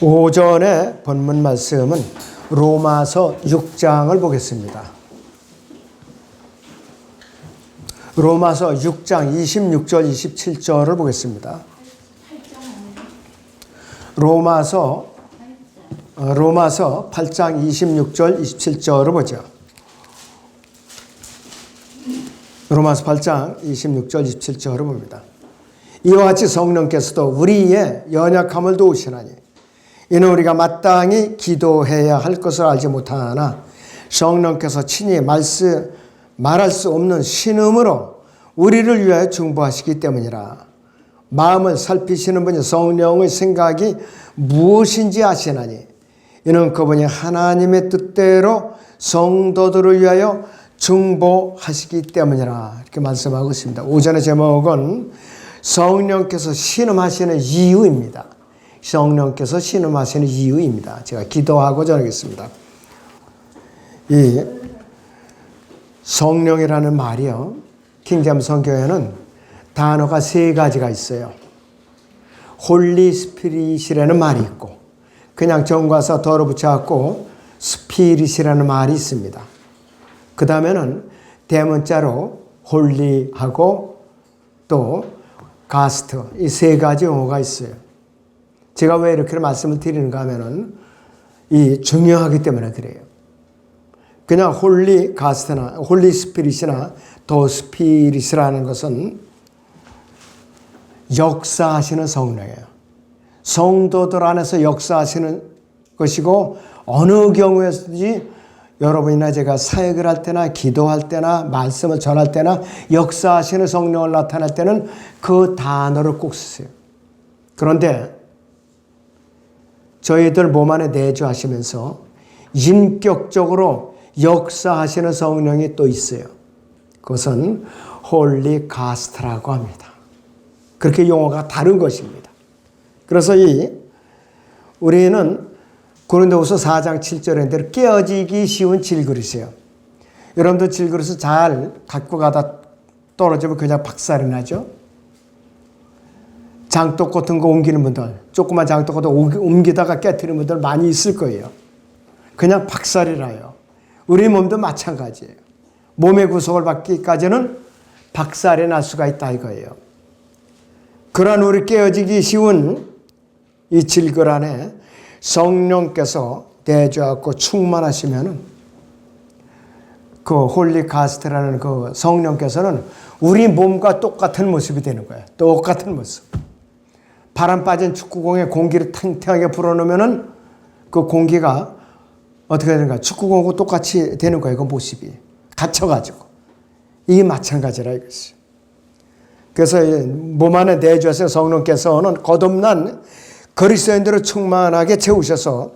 오전에 본문 말씀은 로마서 6장을 보겠습니다. 로마서 6장 26절 27절을 보겠습니다. 로마서 8장 26절 27절을 보죠. 로마서 8장 26절 27절을 봅니다. 이와 같이 성령께서도 우리의 연약함을 도우시나니 이는 우리가 마땅히 기도해야 할 것을 알지 못하나 성령께서 친히 말할 수 없는 신음으로 우리를 위하여 중보하시기 때문이라. 마음을 살피시는 분이 성령의 생각이 무엇인지 아시나니 이는 그분이 하나님의 뜻대로 성도들을 위하여 중보하시기 때문이라. 이렇게 말씀하고 있습니다. 오전의 제목은 성령께서 신음하시는 이유입니다. 성령께서 신음하시는 이유입니다. 제가 기도하고 전하겠습니다. 이 성령이라는 말이요, 킹제임스 성경에는 단어가 세 가지가 있어요. 홀리 스피릿이라는 말이 있고, 그냥 정과사 더러 붙여갖고 스피릿이라는 말이 있습니다. 그 다음에는 대문자로 홀리하고 또 가스트, 이 세 가지 용어가 있어요. 제가 왜 이렇게 말씀을 드리는가 하면은 이 중요하기 때문에 그래요. 그냥 홀리 가스트나 홀리 스피릿이나 더 스피릿이라는 것은 역사하시는 성령이에요. 성도들 안에서 역사하시는 것이고, 어느 경우에서든지 여러분이나 제가 사역을 할 때나 기도할 때나 말씀을 전할 때나 역사하시는 성령을 나타낼 때는 그 단어를 꼭 쓰세요. 그런데 저희들 몸 안에 내주하시면서 인격적으로 역사하시는 성령이 또 있어요. 그것은 홀리 가스트라고 합니다. 그렇게 용어가 다른 것입니다. 그래서 우리는 고린도후서 4장 7절인데 깨어지기 쉬운 질그릇이에요. 여러분들 질그릇을 잘 갖고 가다 떨어지면 그냥 박살이 나죠. 장독 같은 거 옮기는 분들, 조그만 장독 같은 거 옮기다가 깨트리는 분들 많이 있을 거예요. 그냥 박살이 나요. 우리 몸도 마찬가지예요. 몸의 구속을 받기까지는 박살이 날 수가 있다 이거예요. 그러한 우리 깨어지기 쉬운 이 질글 안에 성령께서 내주하고 충만하시면은 그 홀리 가스트라는 그 성령께서는 우리 몸과 똑같은 모습이 되는 거예요. 똑같은 모습. 바람 빠진 축구공에 공기를 탱탱하게 불어넣으면은 그 공기가 어떻게 되는가? 축구공하고 똑같이 되는 거예요. 그 모습이. 갇혀가지고. 이게 마찬가지라 이것이. 그래서 몸 안에 내주하신 성령께서는 거듭난 그리스도인들을 충만하게 채우셔서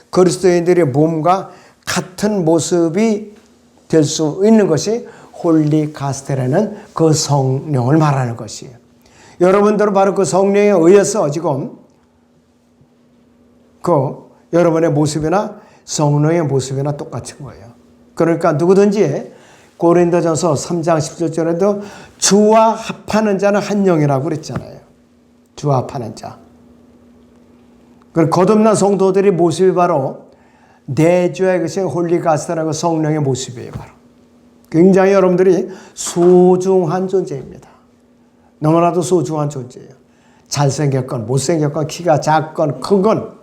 그리스도인들의 몸과 같은 모습이 될 수 있는 것이 홀리 가스트라는 그 성령을 말하는 것이에요. 여러분들은 바로 그 성령에 의해서 지금 그 여러분의 모습이나 성령의 모습이나 똑같은 거예요. 그러니까 누구든지 고린도전서 3장 17절에도 주와 합하는 자는 한 영이라고 그랬잖아요. 주와 합하는 자. 거듭난 성도들의 모습이 바로 내주의 것이 홀리가스라는 성령의 모습이에요. 바로. 굉장히 여러분들이 소중한 존재입니다. 너무나도 소중한 존재예요. 잘생겼건 못생겼건 키가 작건 큰건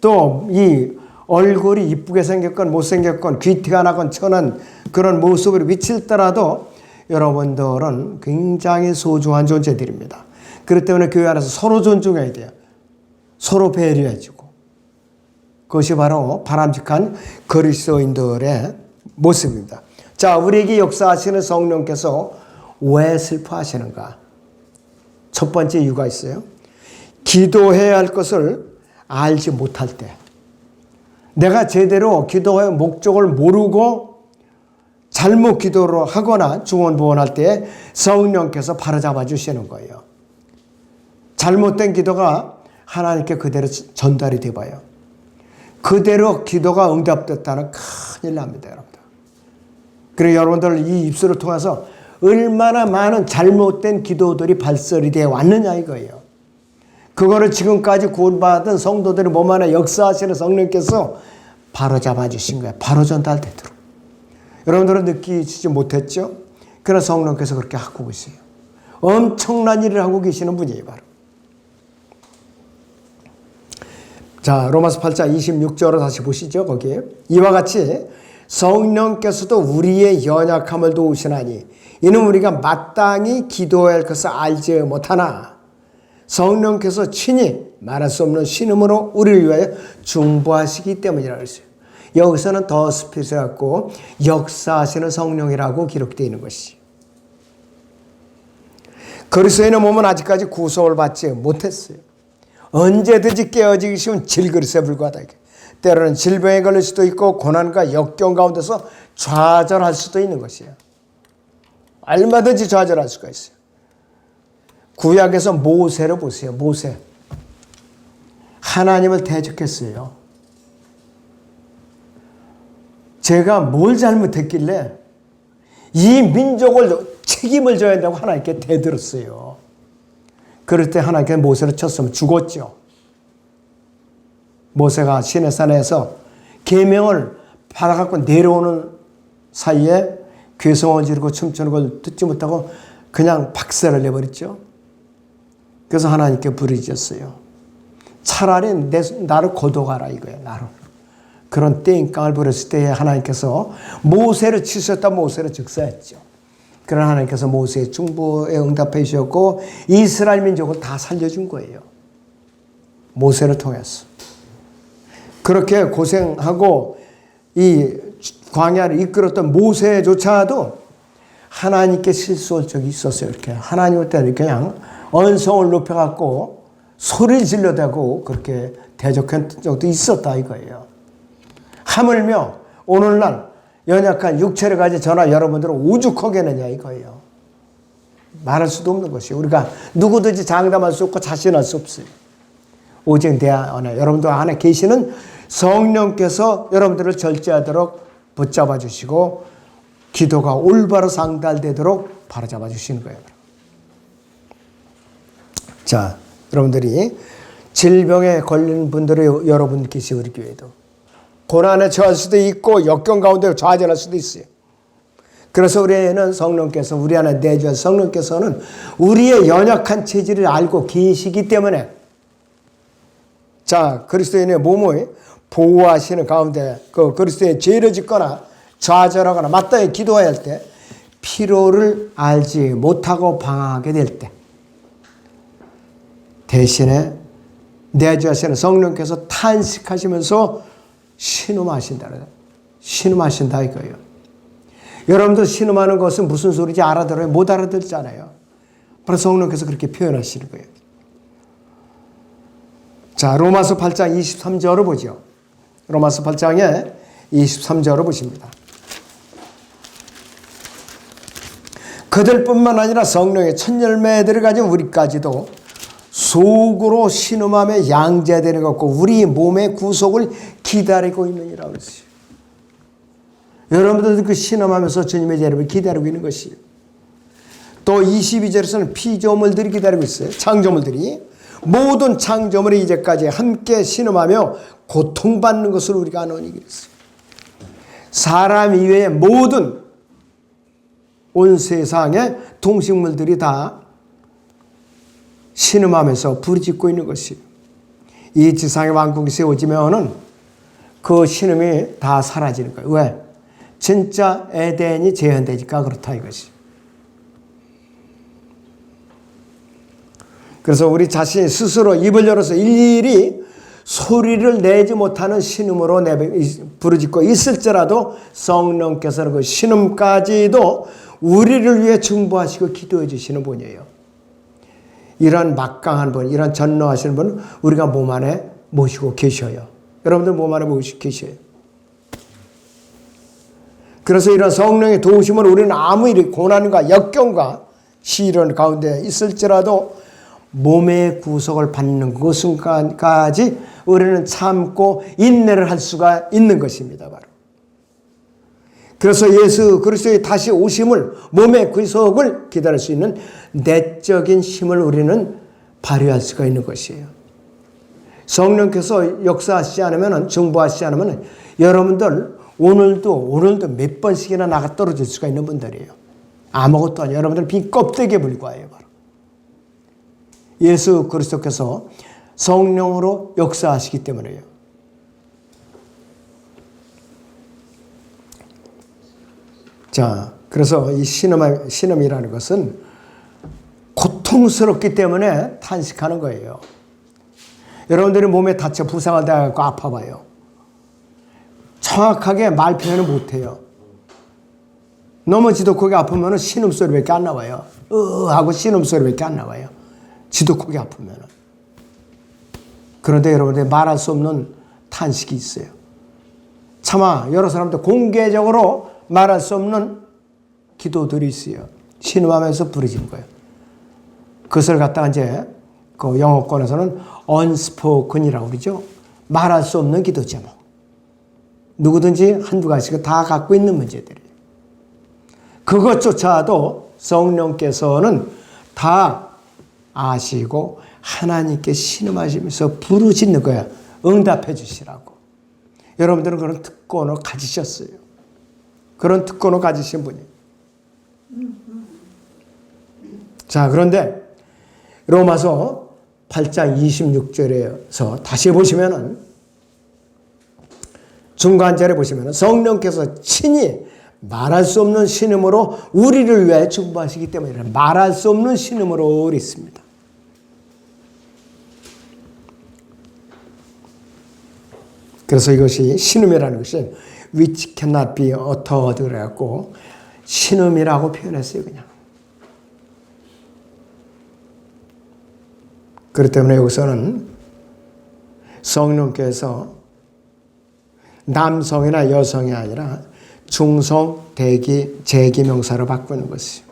또 이 얼굴이 이쁘게 생겼건 못생겼건 귀티가 나건 천한 그런 모습으로 비칠더라도 여러분들은 굉장히 소중한 존재들입니다. 그렇기 때문에 교회 안에서 서로 존중해야 돼요. 서로 배려해주고. 그것이 바로 바람직한 그리스도인들의 모습입니다. 자, 우리에게 역사하시는 성령께서 왜 슬퍼하시는가? 첫 번째 이유가 있어요. 기도해야 할 것을 알지 못할 때. 내가 제대로 기도의 목적을 모르고 잘못 기도를 하거나 중언부언할 때 성령께서 바로잡아 주시는 거예요. 잘못된 기도가 하나님께 그대로 전달이 돼봐요. 그대로 기도가 응답됐다는 큰일 납니다, 여러분들. 그리고 여러분들 이 입술을 통해서 얼마나 많은 잘못된 기도들이 발설이 되어 왔느냐 이거예요. 그거를 지금까지 구원받은 성도들이 몸 안에 역사하시는 성령께서 바로 잡아주신 거예요. 바로 전달되도록. 여러분들은 느끼지 못했죠? 그러나 성령께서 그렇게 하고 계세요. 엄청난 일을 하고 계시는 분이에요. 바로. 자, 로마서 8장 26절을 다시 보시죠. 거기에 이와 같이 성령께서도 우리의 연약함을 도우시나니 이는 우리가 마땅히 기도해야 할 것을 알지 못하나 성령께서 친히 말할 수 없는 신음으로 우리를 위하여 중보하시기 때문이라고 했어요. 여기서는 더 스피릿을 갖고 역사하시는 성령이라고 기록되어 있는 것이. 그리스도인의 몸은 아직까지 구속을 받지 못했어요. 언제든지 깨어지기 쉬운 질그릇에 불과하다. 때로는 질병에 걸릴 수도 있고 고난과 역경 가운데서 좌절할 수도 있는 것이에요. 얼마든지 좌절할 수가 있어요. 구약에서 모세를 보세요. 모세. 하나님을 대적했어요. 제가 뭘 잘못했길래 이 민족을 책임을 져야 한다고 하나님께 대들었어요. 그럴 때 하나님께 모세를 쳤으면 죽었죠. 모세가 시내산에서 계명을 받아갖고 내려오는 사이에 괴성을 지르고 춤추는 걸 듣지 못하고 그냥 박살을 내버렸죠. 그래서 하나님께 부르짖었어요. 차라리 나를 거둬가라 이거예요. 나를. 그런 땡깡을 부렸을 때 하나님께서 모세를 치셨다 모세를 즉사했죠. 그러나 하나님께서 모세의 중보에 응답해 주셨고 이스라엘 민족을 다 살려준 거예요. 모세를 통해서. 그렇게 고생하고 이 광야를 이끌었던 모세조차도 하나님께 실수할 적이 있었어요. 이렇게 하나님을 때는 그냥 언성을 높여갖고 소리를 질러대고 그렇게 대적한 적도 있었다 이거예요. 하물며 오늘날 연약한 육체를 가진 저나 여러분들은 오죽하겠느냐 이거예요. 말할 수도 없는 것이에요. 우리가 누구든지 장담할 수 없고 자신할 수 없어요. 오직 내 안에 여러분들 안에 계시는 성령께서 여러분들을 절제하도록 붙잡아 주시고 기도가 올바로 상달되도록 바로잡아 주시는 거예요. 자, 여러분들이 질병에 걸린 분들이 여러분 계시 우리 교회도 고난에 처할 수도 있고 역경 가운데 좌절할 수도 있어요. 그래서 우리는 성령께서 우리 안에 내주한 성령께서는 우리의 연약한 체질을 알고 계시기 때문에 자 그리스도인의 몸을 보호하시는 가운데 그 그리스도의 죄를 짓거나 좌절하거나 마땅히 기도해야 할 때 피로를 알지 못하고 방황하게 될 때 대신에 내주하시는 성령께서 탄식하시면서 신음하신다. 신음하신다 이거예요. 여러분들 신음하는 것은 무슨 소리인지 알아들어요? 못 알아듣잖아요. 바로 성령께서 그렇게 표현하시는 거예요. 자, 로마서 8장 23절을 보죠. 로마서 8장에 23절을 보십니다. 그들뿐만 아니라 성령의 첫 열매들을 가진 우리까지도 속으로 신음하며 양자되는 것 같고 우리 몸의 구속을 기다리고 있느니라 그랬어요. 여러분들도 그 신음하면서 주님의 재림을 기다리고 있는 것이에요. 또 22절에서는 피조물들이 기다리고 있어요. 창조물들이. 모든 창조물이 이제까지 함께 신음하며 고통받는 것을 우리가 아노니 그랬어요. 사람 이외의 모든 온 세상의 동식물들이 다 신음하면서 부르짖고 있는 것이에요. 이 지상의 왕국이 세워지면은 그 신음이 다 사라지는 거예요. 왜? 진짜 에덴이 재현되니까 그렇다 이것이. 그래서 우리 자신이 스스로 입을 열어서 일일이 소리를 내지 못하는 신음으로 부르짖고 있을지라도 성령께서는 그 신음까지도 우리를 위해 중보하시고 기도해 주시는 분이에요. 이런 막강한 분, 이런 전능하시는 분은 우리가 몸 안에 모시고 계셔요. 여러분들 몸 안에 모시고 계셔요. 그래서 이런 성령의 도우심을 우리는 아무 일이 고난과 역경과 시련 가운데 있을지라도 몸의 구속을 받는 그 순간까지 우리는 참고 인내를 할 수가 있는 것입니다. 바로. 그래서 예수 그리스도의 다시 오심을 몸의 구속을 기다릴 수 있는 내적인 힘을 우리는 발휘할 수가 있는 것이에요. 성령께서 역사하시지 않으면, 중보하시지 않으면 여러분들 오늘도 몇 번씩이나 나가 떨어질 수가 있는 분들이에요. 아무것도 아니에요. 여러분들 빈 껍데기에 불과해요. 바로. 예수 그리스도께서 성령으로 역사하시기 때문에요. 자, 그래서 이 신음이라는 것은 고통스럽기 때문에 탄식하는 거예요. 여러분들이 몸에 다쳐 부상을 당해서 아파봐요. 정확하게 말 표현을 못해요. 너무 지독하게 아프면 신음소리밖에 안 나와요. 하고 신음소리밖에 안 나와요. 지독하게 아프면. 그런데 여러분들이 말할 수 없는 탄식이 있어요. 차마 여러 사람들 공개적으로 말할 수 없는 기도들이 있어요. 신음하면서 부르짖는 거예요. 그것을 갖다가 이제 그 영어권에서는 unspoken이라고 그러죠. 말할 수 없는 기도 제목. 누구든지 한두 가지씩 다 갖고 있는 문제들이에요. 그것조차도 성령께서는 다 아시고 하나님께 신음하시면서 부르짖는 거야. 응답해 주시라고. 여러분들은 그런 특권을 가지셨어요. 그런 특권을 가지신 분이에요. 자, 그런데 로마서 8장 26절에서 다시 보시면은 중간절에 보시면은 성령께서 친히 말할 수 없는 신음으로 우리를 위해 중보하시기 때문에 말할 수 없는 신음으로 있습니다. 그래서 이것이 신음이라는 것이 which cannot be uttered 그래갖고 신음이라고 표현했어요. 그냥. 그렇기 때문에 여기서는 성령께서 남성이나 여성이 아니라 중성, 대기, 제기명사로 바꾸는 것이요.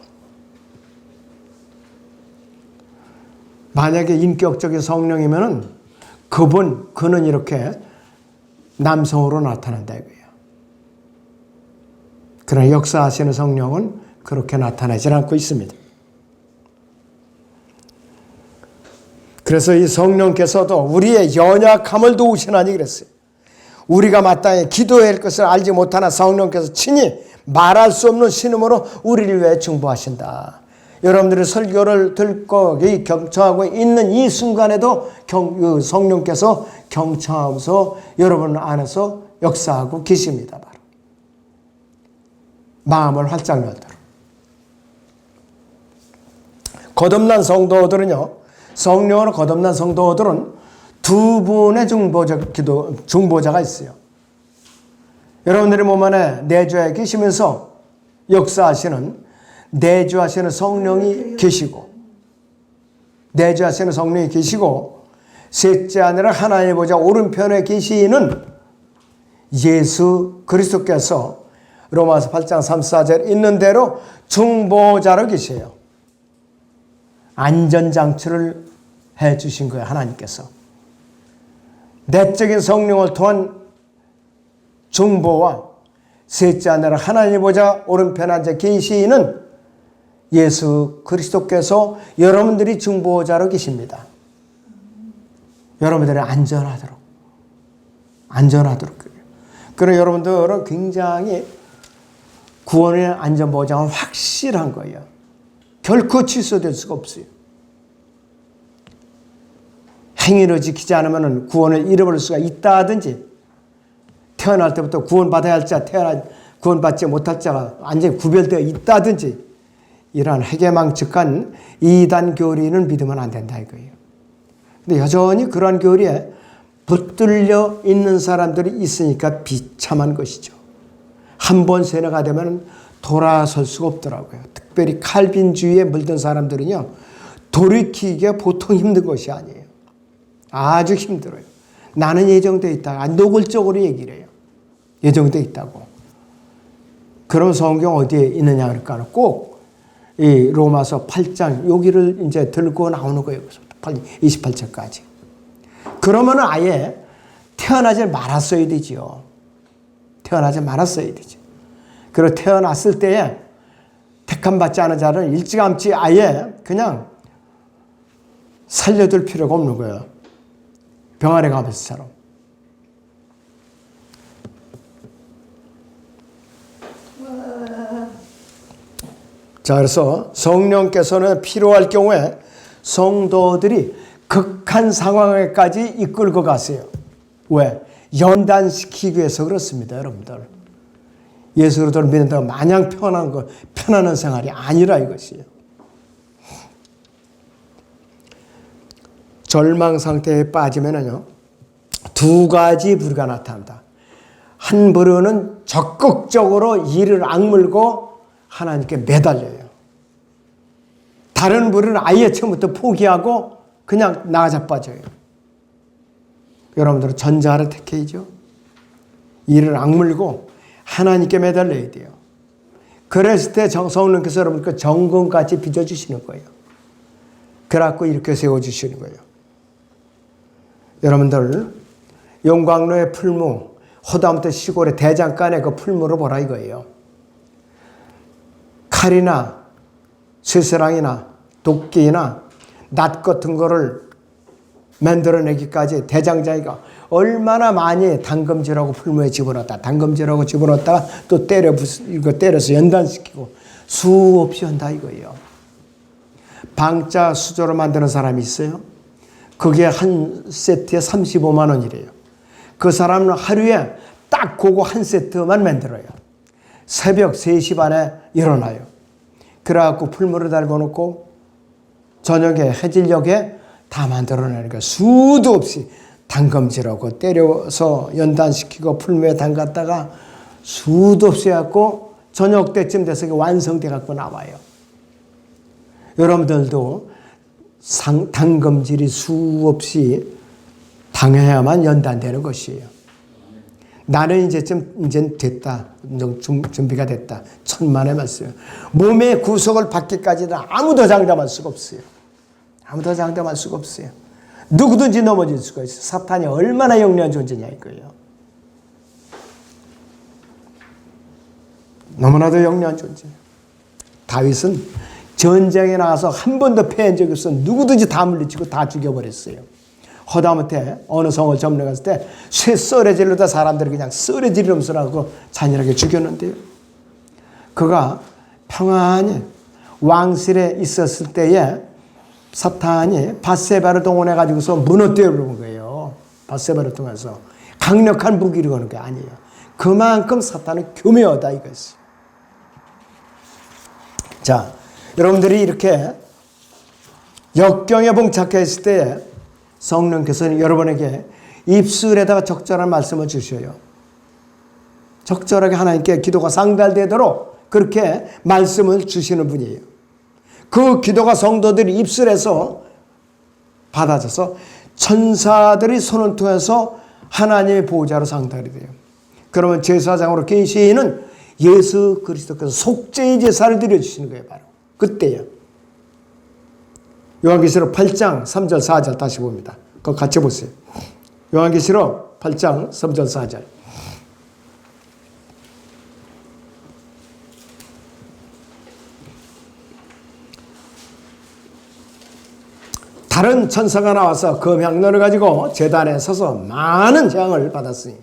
만약에 인격적인 성령이면은 그는 이렇게 남성으로 나타난다 이거예요. 그러나 역사하시는 성령은 그렇게 나타나지 않고 있습니다. 그래서 이 성령께서도 우리의 연약함을 도우시나니 그랬어요. 우리가 마땅히 기도해야 할 것을 알지 못하나 성령께서 친히 말할 수 없는 신음으로 우리를 위해 중보하신다. 여러분들이 설교를 듣고 경청하고 있는 이 순간에도 성령께서 경청하면서 여러분 안에서 역사하고 계십니다. 바로. 마음을 활짝 열도록. 거듭난 성도들은요. 성령으로 거듭난 성도들은 두 분의 중보자가 있어요. 여러분들의 몸 안에 내주에 계시면서 역사하시는 내주하시는 성령이 계시고 내주하시는 성령이 계시고 셋째 아니라 하나님의 보좌 오른편에 계시는 예수 그리스도께서 로마서 8장 34절 있는 대로 중보자로 계세요. 안전장치를 해 주신 거예요. 하나님께서. 내적인 성령을 통한 중보와 셋째 아니라 하나님의 보좌 오른편에 앉아 계시는 예수 그리스도께서 여러분들이 중보자로 계십니다. 여러분들이 안전하도록. 그럼 여러분들은 굉장히 구원의 안전보장은 확실한 거예요. 결코 취소될 수가 없어요. 행위를 지키지 않으면 구원을 잃어버릴 수가 있다 하든지 태어날 때부터 구원받아야 할 자, 구원받지 못할 자가 완전히 구별되어 있다든지 이러한 해괴망측한 이단 교리는 믿으면 안 된다 이거예요. 근데 여전히 그러한 교리에 붙들려 있는 사람들이 있으니까 비참한 것이죠. 한 번 세뇌가 되면 돌아설 수가 없더라고요. 특별히 칼빈주의에 물든 사람들은요. 돌이키기가 보통 힘든 것이 아니에요. 아주 힘들어요. 나는 예정되어 있다. 노골적으로 얘기를 해요. 예정되어 있다고. 그럼 성경 어디에 있느냐 그럴까? 꼭 이 로마서 8장 여기를 이제 들고 나오는 거예요. 28절까지. 그러면 아예 태어나지 말았어야 되죠. 태어나지 말았어야 되죠. 그리고 태어났을 때에 택함받지 않은 자를 일찌감치 아예 그냥 살려둘 필요가 없는 거예요. 병아리 가면서처럼. 자, 그래서 성령께서는 필요할 경우에 성도들이 극한 상황에까지 이끌고 가세요. 왜? 연단시키기 위해서 그렇습니다, 여러분들. 예수 그리스도를 믿는다고 마냥 편안한 생활이 아니라 이것이에요. 절망 상태에 빠지면은요, 두 가지 부류가 나타난다. 한 부류는 적극적으로 이를 악물고 하나님께 매달려요. 다른 부류는 아예 처음부터 포기하고 그냥 나가 빠져요. 여러분들은 전자를 택해야죠. 이를 악물고 하나님께 매달려야 돼요. 그랬을 때 성령께서 여러분께 정금같이 빚어주시는 거예요. 그래갖고 이렇게 세워주시는 거예요. 여러분들 용광로의 풀무, 허다부터 시골의 대장간의 그 풀무를 보라 이거예요. 칼이나 쇠사랑이나 도끼나 낫 같은 거를 만들어내기까지 대장자기가 얼마나 많이 당금질하고 풀무에 집어넣었다. 당금질하고 집어넣었다가 또 이거 때려서 연단시키고 수없이 한다 이거예요. 방자 수저로 만드는 사람이 있어요. 그게 한 세트에 35만 원이래요. 그 사람은 하루에 딱 그거 한 세트만 만들어요. 새벽 3시 반에 일어나요. 그래갖고 풀무를 달고 놓고 저녁에 해질녘에 다 만들어내니까 수도 없이 당금질하고 때려서 연단시키고 풀무에 담갔다가 수도 없이 해갖고 저녁 때쯤 돼서 완성돼 갖고 나와요. 여러분들도 당금질이 수없이 당해야만 연단되는 것이에요. 나는 이제 됐다. 준비가 됐다. 천만의 말씀. 몸의 구속을 받기까지는 아무도 장담할 수가 없어요. 아무도 장담할 수가 없어요. 누구든지 넘어질 수가 있어요. 사탄이 얼마나 영리한 존재냐 이거예요. 너무나도 영리한 존재예요. 다윗은 전쟁에 나가서 한 번도 패한 적이 없어. 누구든지 다 물리치고 다 죽여버렸어요. 허다못해 어느 성을 점령했을 때 쇠 썰어질러다 사람들이 그냥 썰어지르면서 하고 잔인하게 죽였는데요. 그가 평안히 왕실에 있었을 때에 사탄이 밧세바를 동원해 가지고서 무너뜨려 버린 거예요. 밧세바를 통해서 강력한 무기를 거는 게 아니에요. 그만큼 사탄은 교묘하다 이것이. 자, 여러분들이 이렇게 역경에 봉착해 있을 때 성령께서는 여러분에게 입술에다가 적절한 말씀을 주셔요. 적절하게 하나님께 기도가 상달되도록 그렇게 말씀을 주시는 분이에요. 그 기도가 성도들이 입술에서 받아져서 천사들이 손을 통해서 하나님의 보호자로 상달이 돼요. 그러면 제사장으로 계시는 예수 그리스도께서 속죄의 제사를 드려주시는 거예요. 바로 그때요. 요한계시록 8장 3절 4절 다시 봅니다. 그거 같이 보세요. 요한계시록 8장 3절 4절. 다른 천사가 나와서 금향로를 가지고 제단에 서서 많은 향을 받았으니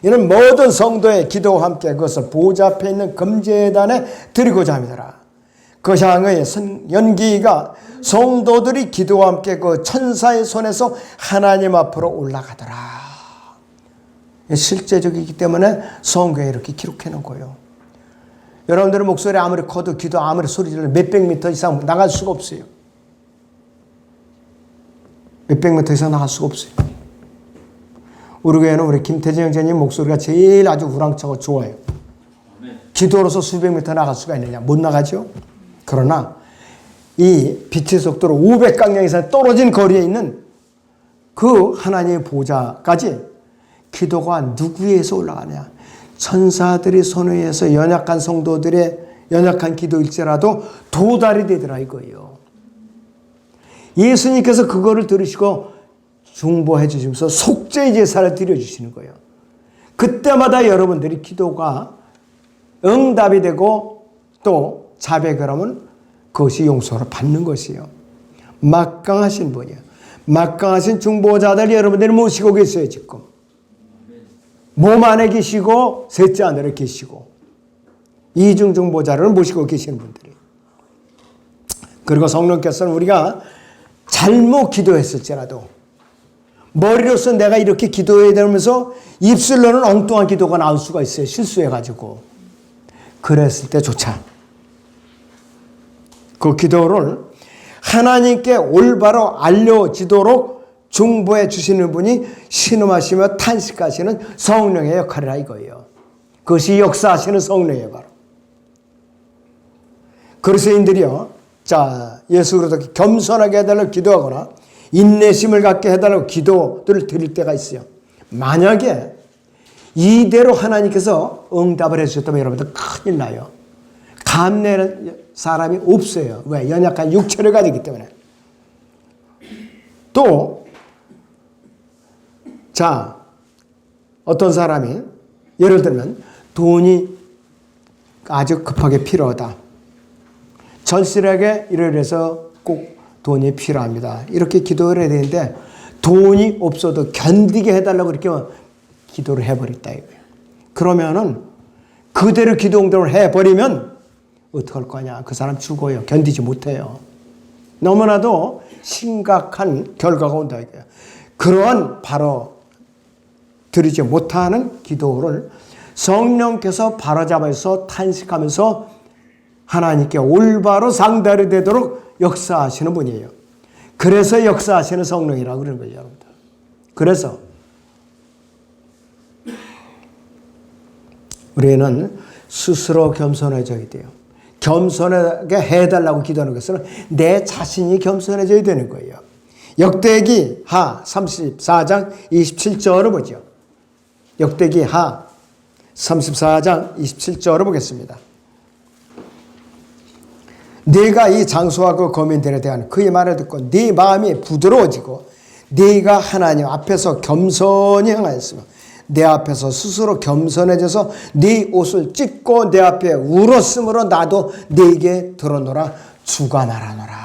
이는 모든 성도의 기도와 함께 그것을 보좌 앞에 있는 금제단에 드리고자 함이더라. 그 향의 연기가 성도들이 기도와 함께 그 천사의 손에서 하나님 앞으로 올라가더라. 실제적이기 때문에 성경에 이렇게 기록해 놓은 거예요. 여러분들의 목소리 아무리 커도 기도 아무리 소리 질러 몇백 미터 이상 나갈 수가 없어요. 몇백 미터 이상 나갈 수가 없어요. 우리 교회는 우리 김태진 형제님 목소리가 제일 아주 우랑차고 좋아요. 기도로서 수백 미터 나갈 수가 있느냐? 못 나가죠. 그러나 이 빛의 속도로 500강령 이상 떨어진 거리에 있는 그 하나님의 보좌까지 기도가 누구에서 올라가냐? 천사들이 손에 의해서 연약한 성도들의 연약한 기도일지라도 도달이 되더라 이거예요. 예수님께서 그거를 들으시고 중보해 주시면서 속죄의 제사를 드려주시는 거예요. 그때마다 여러분들이 기도가 응답이 되고 또 자백을 하면 그것이 용서를 받는 것이에요. 막강하신 분이에요. 막강하신 중보자들 여러분들이 모시고 계세요. 지금 몸 안에 계시고 셋째 하늘에 계시고 이중 중보자를 모시고 계시는 분들이. 그리고 성령께서는 우리가 잘못 기도했을지라도 머리로서 내가 이렇게 기도해야 되면서 입술로는 엉뚱한 기도가 나올 수가 있어요. 실수해가지고. 그랬을 때조차 그 기도를 하나님께 올바로 알려지도록 중보해 주시는 분이 신음하시며 탄식하시는 성령의 역할이라 이거예요. 그것이 역사하시는 성령이에요. 바로. 그리스도인들이요, 자, 예수 그리스도께 겸손하게 해달라고 기도하거나 인내심을 갖게 해달라고 기도들을 드릴 때가 있어요. 만약에 이대로 하나님께서 응답을 해주셨다면 여러분들 큰일 나요. 감내는 사람이 없어요. 왜? 연약한 육체를 가지기 때문에. 또, 자, 어떤 사람이 예를 들면 돈이 아주 급하게 필요하다. 절실하게 이래서 꼭 돈이 필요합니다. 이렇게 기도를 해야 되는데 돈이 없어도 견디게 해달라고 이렇게 기도를 해버렸다 이거예요. 그러면은 그대로 기도 응답을 해버리면 어떡할 거냐. 그 사람 죽어요. 견디지 못해요. 너무나도 심각한 결과가 온다 이거예요. 그러한 바로 드리지 못하는 기도를 성령께서 바로잡아서 탄식하면서 하나님께 올바로 상달이 되도록 역사하시는 분이에요. 그래서 역사하시는 성령이라고 그러는 거예요, 여러분들. 그래서 우리는 스스로 겸손해져야 돼요. 겸손하게 해달라고 기도하는 것은 내 자신이 겸손해져야 되는 거예요. 역대기 하 34장 27절을 보죠. 역대기 하 34장 27절을 보겠습니다. 네가 이 장소와 그 거민들에 대한 그의 말을 듣고 네 마음이 부드러워지고 네가 하나님 앞에서 겸손히 행하였으며 내 앞에서 스스로 겸손해져서 네 옷을 찢고 내 앞에 울었으므로 나도 네게 들어노라 주가 말하노라.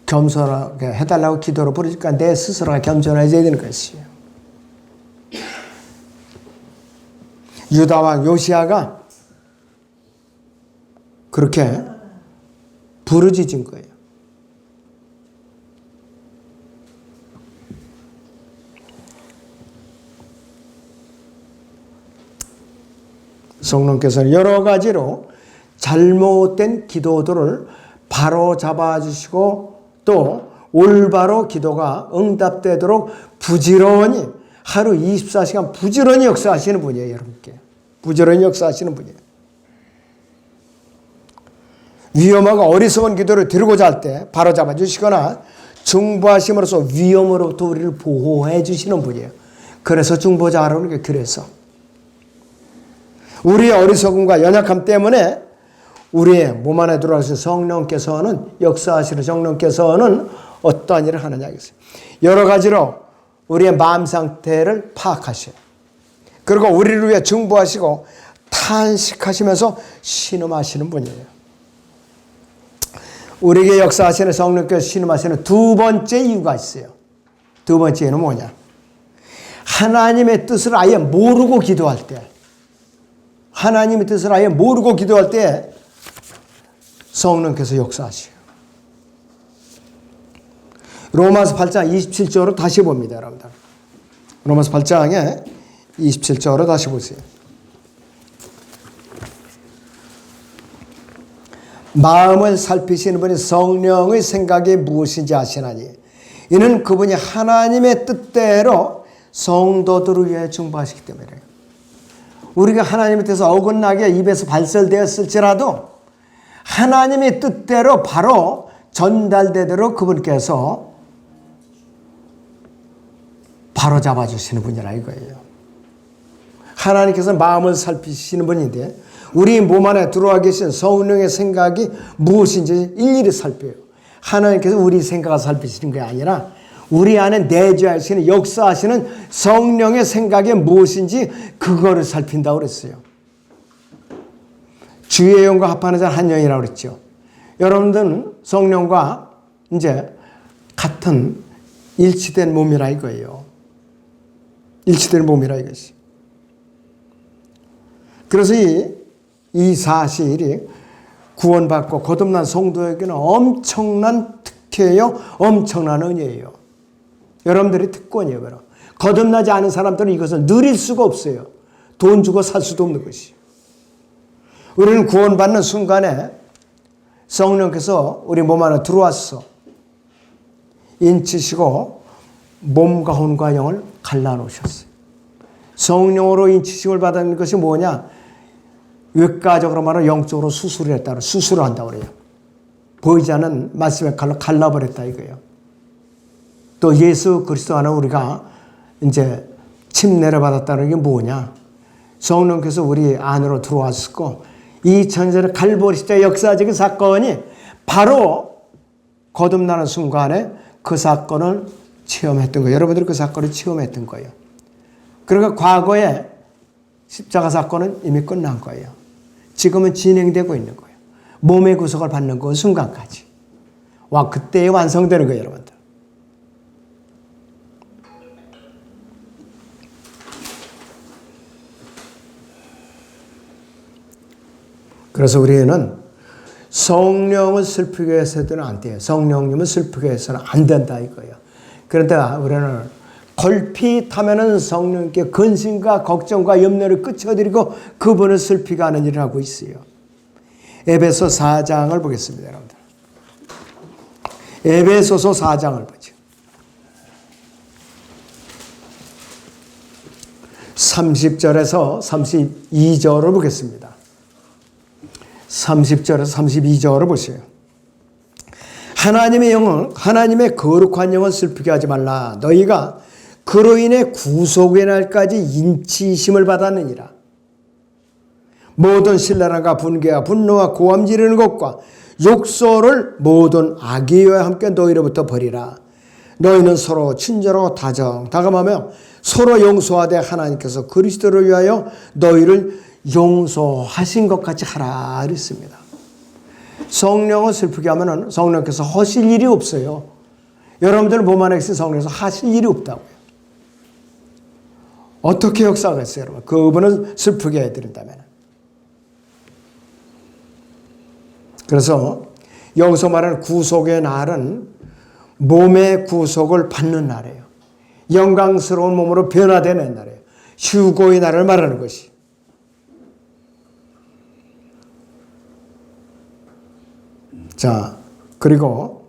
겸손하게 해달라고 기도를 부르니까 내 스스로가 겸손해져야 되는 것이에요. 유다왕 요시야가 그렇게 부르짖은 거예요. 성령께서는 여러 가지로 잘못된 기도들을 바로 잡아주시고 또 올바로 기도가 응답되도록 부지런히 하루 24시간 부지런히 역사하시는 분이에요. 여러분께. 부지런히 역사하시는 분이에요. 위험하고 어리석은 기도를 드리고자 할 때 바로 잡아주시거나 중보하심으로써 위험으로부터 우리를 보호해 주시는 분이에요. 그래서 중보자 하라는 게 그래서 우리의 어리석음과 연약함 때문에 우리의 몸 안에 들어와서 성령께서는 역사하시는 성령께서는 어떠한 일을 하느냐 하겠어요. 여러 가지로 우리의 마음 상태를 파악하셔요. 그리고 우리를 위해 중보하시고 탄식하시면서 신음하시는 분이에요. 우리에게 역사하시는 성령께서 신음하시는 두 번째 이유가 있어요. 두 번째는 뭐냐? 하나님의 뜻을 아예 모르고 기도할 때, 하나님의 뜻을 아예 모르고 기도할 때 성령께서 역사하시요. 로마서 8장 27절로 다시 봅니다, 여러분들. 로마서 8장에 27절로 다시 보세요. 마음을 살피시는 분이 성령의 생각이 무엇인지 아시나니 이는 그분이 하나님의 뜻대로 성도들을 위해 중보하시기 때문이에요. 우리가 하나님의 뜻에서 어긋나게 입에서 발설되었을지라도 하나님의 뜻대로 바로 전달되도록 그분께서 바로 잡아주시는 분이라 이거예요. 하나님께서 마음을 살피시는 분인데 우리 몸 안에 들어와 계신 성령의 생각이 무엇인지 일일이 살펴요. 하나님께서 우리 생각을 살피시는 게 아니라 우리 안에 내주하시는 역사하시는 성령의 생각이 무엇인지 그거를 살핀다고 그랬어요. 주의 영과 합하는 자 한 영이라고 그랬죠. 여러분들은 성령과 이제 같은 일치된 몸이라 이거예요. 일치된 몸이라 이것이. 그래서 이 사실이 구원받고 거듭난 성도에게는 엄청난 특혜요, 엄청난 은혜예요. 여러분들이 특권이에요. 여러분. 거듭나지 않은 사람들은 이것을 누릴 수가 없어요. 돈 주고 살 수도 없는 것이. 우리는 구원받는 순간에 성령께서 우리 몸 안에 들어왔어. 인치시고 몸과 혼과 영을 갈라놓으셨어요. 성령으로 인치심을 받는 것이 뭐냐? 외과적으로 말하면 영적으로 수술을 했다. 수술을 한다고 그래요. 보이지 않는 말씀의 칼로 갈라버렸다 이거예요. 또 예수 그리스도 안에 우리가 이제 침례를 받았다는 게 뭐냐? 성령께서 우리 안으로 들어왔고 2000년 전에 갈보리 시대 역사적인 사건이 바로 거듭나는 순간에 그 사건을 체험했던 거예요. 여러분들이 그 사건을 체험했던 거예요. 그러니까 과거에 십자가 사건은 이미 끝난 거예요. 지금은 진행되고 있는 거예요. 몸의 구속을 받는 그 순간까지. 와, 그때에 완성되는 거예요, 여러분들. 그래서 우리는 성령을 슬프게 해서는 안 돼요. 성령님을 슬프게 해서는 안 된다 이거예요. 그런데 우리는 걸핏하면은 성령께 근심과 걱정과 염려를 끼쳐드리고 그분을 슬피게 하는 일을 하고 있어요. 에베소 4장을 보겠습니다, 여러분들. 에베소서 4장을 보죠. 30절에서 32절을 보겠습니다. 30절에서 32절을 보세요. 하나님의 영을, 하나님의 거룩한 영을 슬프게 하지 말라. 너희가 그로 인해 구속의 날까지 인치심을 받았느니라. 모든 신랄함과 분개와 분노와 고함 지르는 것과 욕설을 모든 악의와 함께 너희로부터 버리라. 너희는 서로 친절하고 다감하며 서로 용서하되 하나님께서 그리스도를 위하여 너희를 용서하신 것 같이 하라 그랬습니다. 성령을 슬프게 하면은 성령께서 하실 일이 없어요. 여러분들 몸 안에 계신 성령께서 하실 일이 없다고요. 어떻게 역사하겠어요, 여러분? 그분을 슬프게 해드린다면. 그래서 여기서 말하는 구속의 날은 몸의 구속을 받는 날이에요. 영광스러운 몸으로 변화되는 날이에요. 휴고의 날을 말하는 것이. 자, 그리고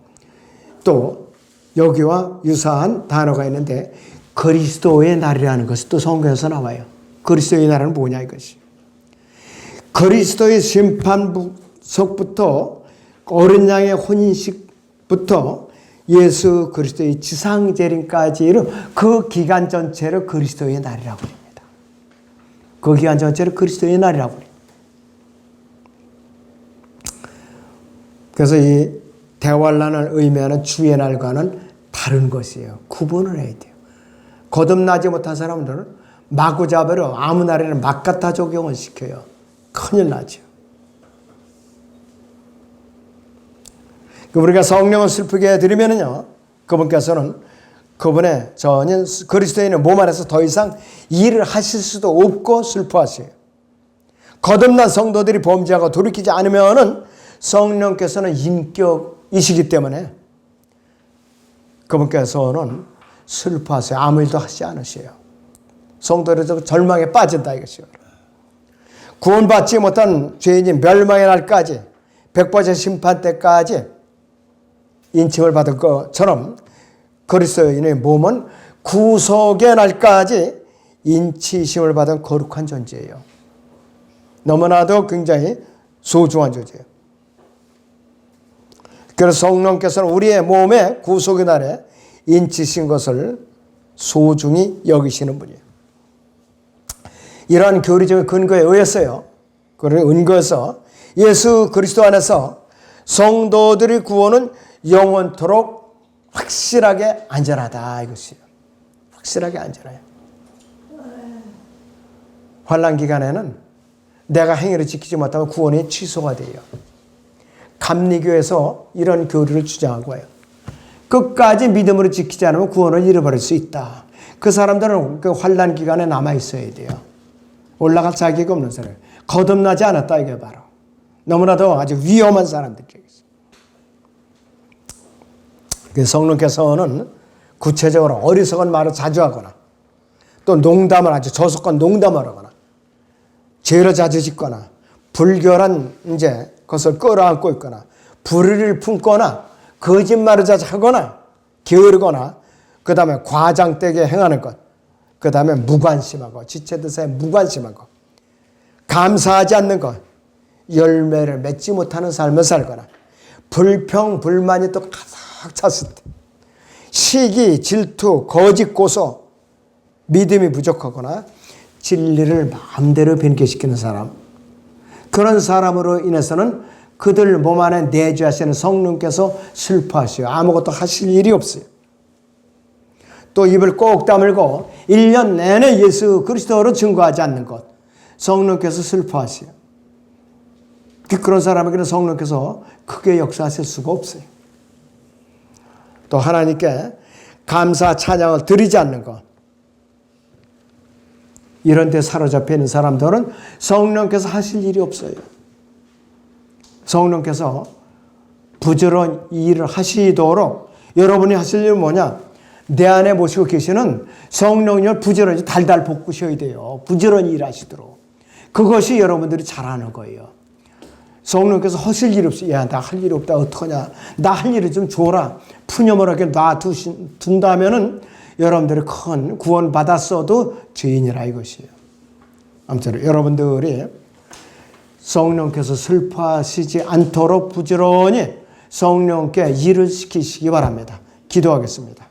또 여기와 유사한 단어가 있는데 그리스도의 날이라는 것이 또 성경에서 나와요. 그리스도의 날은 뭐냐 이것이. 그리스도의 심판석부터 어린 양의 혼인식부터 예수 그리스도의 지상재림까지를 그 기간 전체를 그리스도의 날이라고 합니다. 그 기간 전체를 그리스도의 날이라고 합니다. 그래서 이 대환란을 의미하는 주의 날과는 다른 것이에요. 구분을 해야 돼요. 거듭나지 못한 사람들은 마구잡이로 아무 날에는 막 갖다 적용을 시켜요. 큰일 나죠. 우리가 성령을 슬프게 해드리면요, 그분께서는 그분의 전혀 그리스도인의 몸 안에서 더 이상 일을 하실 수도 없고 슬퍼하세요. 거듭난 성도들이 범죄하고 돌이키지 않으면은 성령께서는 인격이시기 때문에 그분께서는 슬퍼하세요. 아무 일도 하지 않으세요. 성도들은 절망에 빠진다 이것이요. 구원받지 못한 죄인이 멸망의 날까지 100% 심판 때까지 인침을 받을 것처럼 그리스도인의 몸은 구속의 날까지 인치심을 받은 거룩한 존재예요. 너무나도 굉장히 소중한 존재예요. 그래서 성령께서는 우리의 몸의 구속의 날에 인치신 것을 소중히 여기시는 분이에요. 이러한 교리적인 근거에 의해서요. 그런 은거에서 예수 그리스도 안에서 성도들의 구원은 영원토록 확실하게 안전하다 이것이에요. 확실하게 안전해요. 환난 기간에는 내가 행위를 지키지 못하면 구원이 취소가 돼요. 감리교에서 이런 교리를 주장하고 해요. 끝까지 믿음으로 지키지 않으면 구원을 잃어버릴 수 있다. 그 사람들은 그 환난 기간에 남아 있어야 돼요. 올라갈 자격이 없는 사람. 거듭나지 않았다 이게 바로. 너무나도 아주 위험한 사람들이에요. 성령께서는 구체적으로 어리석은 말을 자주 하거나 또 농담을 아주 저속한 농담을 하거나 죄를 자주 짓거나 불결한 이제 것을 끌어안고 있거나 불의를 품거나 거짓말을 자주 하거나 게으르거나 그 다음에 과장되게 행하는 것, 그 다음에 무관심하고 지체드사에 무관심하고 감사하지 않는 것, 열매를 맺지 못하는 삶을 살거나 불평, 불만이 또 가득 찼을 때 시기, 질투, 거짓, 고소, 믿음이 부족하거나 진리를 마음대로 변개시키는 사람, 그런 사람으로 인해서는 그들 몸 안에 내주하시는 성령께서 슬퍼하시고 아무것도 하실 일이 없어요. 또 입을 꼭 다물고 1년 내내 예수 그리스도로 증거하지 않는 것, 성령께서 슬퍼하시요. 그런 사람에게는 성령께서 크게 역사하실 수가 없어요. 또 하나님께 감사 찬양을 드리지 않는 것, 이런 데 사로잡혀 있는 사람들은 성령께서 하실 일이 없어요. 성령께서 부지런히 일을 하시도록 여러분이 하실 일은 뭐냐? 내 안에 모시고 계시는 성령님을 부지런히 달달 볶으셔야 돼요. 부지런히 일하시도록. 그것이 여러분들이 잘하는 거예요. 성령께서 하실 일이 없어요. 야, 나 할 일이 없다. 어떡하냐. 나 할 일을 좀 줘라. 푸념하게 놔둔다면은 여러분들이 큰 구원 받았어도 죄인이라 이것이에요. 아무튼 여러분들이 성령께서 슬퍼하시지 않도록 부지런히 성령께 일을 시키시기 바랍니다. 기도하겠습니다.